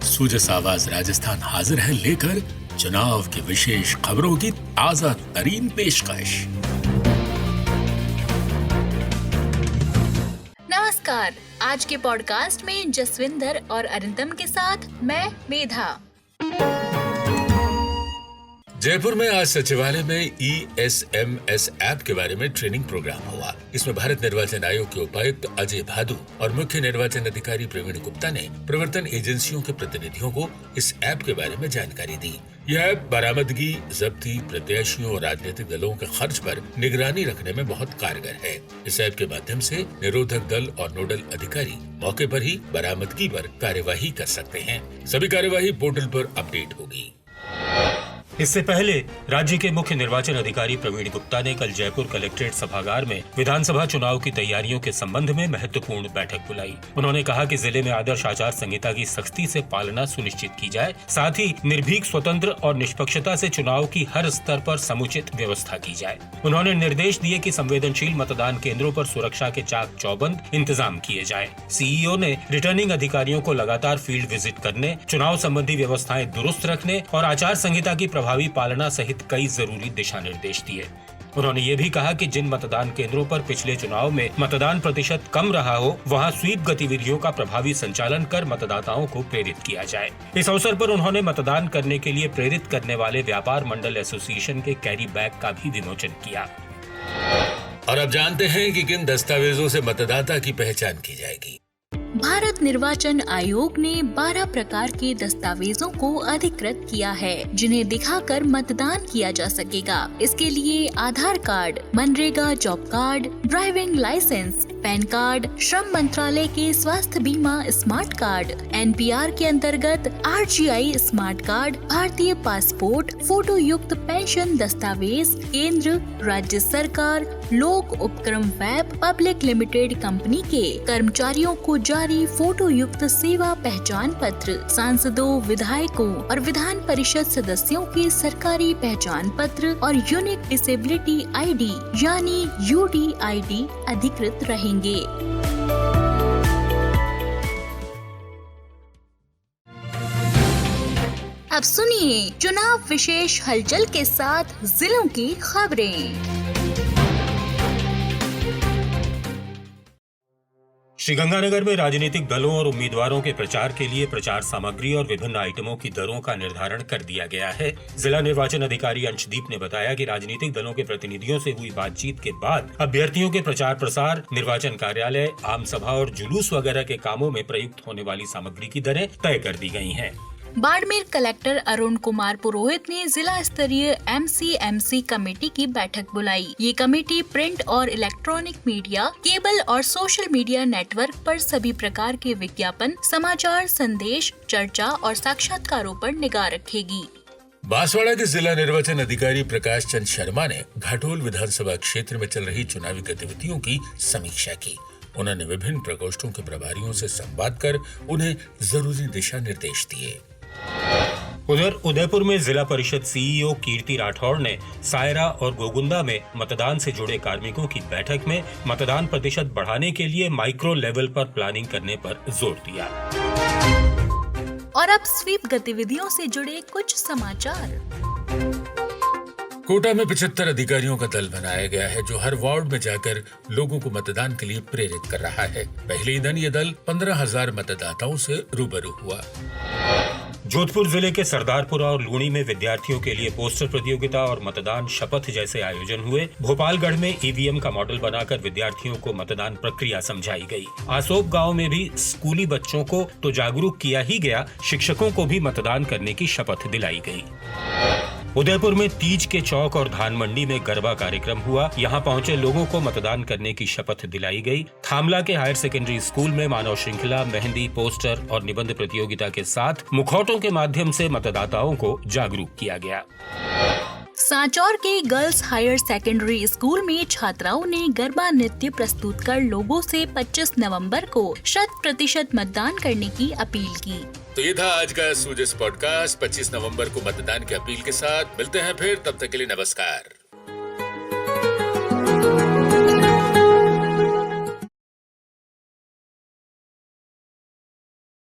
सूजस आवाज राजस्थान हाजिर है लेकर चुनाव की विशेष खबरों की ताजा तरीन पेशकश। नमस्कार, आज के पॉडकास्ट में जसविंदर और अरिंदम के साथ मैं मेधा। जयपुर में आज सचिवालय में ESMS ऐप के बारे में ट्रेनिंग प्रोग्राम हुआ। इसमें भारत निर्वाचन आयोग के उपायुक्त अजय भादु और मुख्य निर्वाचन अधिकारी प्रवीण गुप्ता ने प्रवर्तन एजेंसियों के प्रतिनिधियों को इस ऐप के बारे में जानकारी दी। यह ऐप बरामदगी, जब्ती, प्रत्याशियों और राजनीतिक दलों के खर्च पर निगरानी रखने में बहुत कारगर है। इस ऐप के माध्यम से निरोधक दल और नोडल अधिकारी मौके पर ही बरामदगी पर कार्यवाही कर सकते हैं। सभी कार्यवाही पोर्टल पर अपडेट होगी। इससे पहले राज्य के मुख्य निर्वाचन अधिकारी प्रवीण गुप्ता ने कल जयपुर कलेक्ट्रेट सभागार में विधानसभा चुनाव की तैयारियों के संबंध में महत्वपूर्ण बैठक बुलाई। उन्होंने कहा कि जिले में आदर्श आचार संहिता की सख्ती से पालना सुनिश्चित की जाए, साथ ही निर्भीक, स्वतंत्र और निष्पक्षता से चुनाव की हर स्तर पर समुचित व्यवस्था की जाए। उन्होंने निर्देश दिए कि संवेदनशील मतदान केंद्रों पर सुरक्षा के चाक चौबंद इंतजाम किए जाए। CEO ने रिटर्निंग अधिकारियों को लगातार फील्ड विजिट करने, चुनाव संबंधी व्यवस्थाएं दुरुस्त रखने और आचार संहिता की प्रभावी पालना सहित कई जरूरी दिशा निर्देश दिए। उन्होंने ये भी कहा कि जिन मतदान केंद्रों पर पिछले चुनाव में मतदान प्रतिशत कम रहा हो, वहां स्वीप गतिविधियों का प्रभावी संचालन कर मतदाताओं को प्रेरित किया जाए। इस अवसर पर उन्होंने मतदान करने के लिए प्रेरित करने वाले व्यापार मंडल एसोसिएशन के कैरी बैग का भी विमोचन किया। और अब जानते हैं कि किन दस्तावेजों से मतदाता की पहचान की जाएगी। भारत निर्वाचन आयोग ने 12 प्रकार के दस्तावेजों को अधिकृत किया है, जिन्हें दिखाकर मतदान किया जा सकेगा। इसके लिए आधार कार्ड, मनरेगा job card, driving licence, PAN card, श्रम मंत्रालय के स्वास्थ्य बीमा स्मार्ट कार्ड, NPR के अंतर्गत RGI स्मार्ट कार्ड, भारतीय पासपोर्ट, फोटो युक्त पेंशन दस्तावेज, केंद्र, राज्य सरकार, लोक उपक्रम वेब पब्लिक लिमिटेड कंपनी के कर्मचारियों को जारी फोटो युक्त सेवा पहचान पत्र, सांसदों, विधायकों और विधान परिषद सदस्यों के सरकारी पहचान पत्र और यूनिक डिसेबिलिटी ID यानी UDID अधिकृत रहेंगे। अब सुनिए चुनाव विशेष हलचल के साथ जिलों की खबरें। श्रीगंगानगर में राजनीतिक दलों और उम्मीदवारों के प्रचार के लिए प्रचार सामग्री और विभिन्न आइटमों की दरों का निर्धारण कर दिया गया है। जिला निर्वाचन अधिकारी अंशदीप ने बताया कि राजनीतिक दलों के प्रतिनिधियों से हुई बातचीत के बाद अभ्यर्थियों के प्रचार प्रसार, निर्वाचन कार्यालय, आम सभा और जुलूस वगैरह के कामों में प्रयुक्त होने वाली सामग्री की दरें तय कर दी गई हैं। बाड़मेर कलेक्टर अरुण कुमार पुरोहित ने जिला स्तरीय MCMC कमेटी की बैठक बुलाई। ये कमेटी प्रिंट और इलेक्ट्रॉनिक मीडिया, केबल और सोशल मीडिया नेटवर्क पर सभी प्रकार के विज्ञापन, समाचार, संदेश, चर्चा और साक्षात्कारों पर निगाह रखेगी। बांसवाड़ा के जिला निर्वाचन अधिकारी प्रकाश चंद शर्मा ने घाटोल विधानसभा क्षेत्र में चल रही चुनावी गतिविधियों की समीक्षा की। उन्होंने विभिन्न प्रकोष्ठों के प्रभारियों से संवाद कर उन्हें जरूरी दिशा निर्देश दिए। उधर उदयपुर में जिला परिषद CEO कीर्ति राठौड़ ने सायरा और गोगुंदा में मतदान से जुड़े कार्मिकों की बैठक में मतदान प्रतिशत बढ़ाने के लिए माइक्रो लेवल पर प्लानिंग करने पर जोर दिया। और अब स्वीप गतिविधियों से जुड़े कुछ समाचार। कोटा में 75 अधिकारियों का दल बनाया गया है, जो हर वार्ड में जाकर लोगों को मतदान के लिए प्रेरित कर रहा है। पहले ही दिन ये दल 15,000 मतदाताओं से रूबरू हुआ। जोधपुर जिले के सरदारपुरा और लूणी में विद्यार्थियों के लिए पोस्टर प्रतियोगिता और मतदान शपथ जैसे आयोजन हुए। भोपालगढ़ में EVM का मॉडल बनाकर विद्यार्थियों को मतदान प्रक्रिया समझाई गई। आसोप गांव में भी स्कूली बच्चों को तो जागरूक किया ही गया, शिक्षकों को भी मतदान करने की शपथ दिलाई गई। उदयपुर में तीज के चौक और धान मंडी में गरबा कार्यक्रम हुआ। यहाँ पहुंचे लोगों को मतदान करने की शपथ दिलाई गई। थामला के हायर सेकेंडरी स्कूल में मानव श्रृंखला, मेहंदी, पोस्टर और निबंध प्रतियोगिता के साथ मुखौटों के माध्यम से मतदाताओं को जागरूक किया गया। सांचौर के गर्ल्स हायर सेकेंडरी स्कूल में छात्राओं ने गरबा नृत्य प्रस्तुत कर लोगों से 25 नवंबर को 100% मतदान करने की अपील की। तो ये था आज का सूजस पॉडकास्ट। 25 नवंबर को मतदान की अपील के साथ मिलते हैं फिर, तब तक के लिए नमस्कार।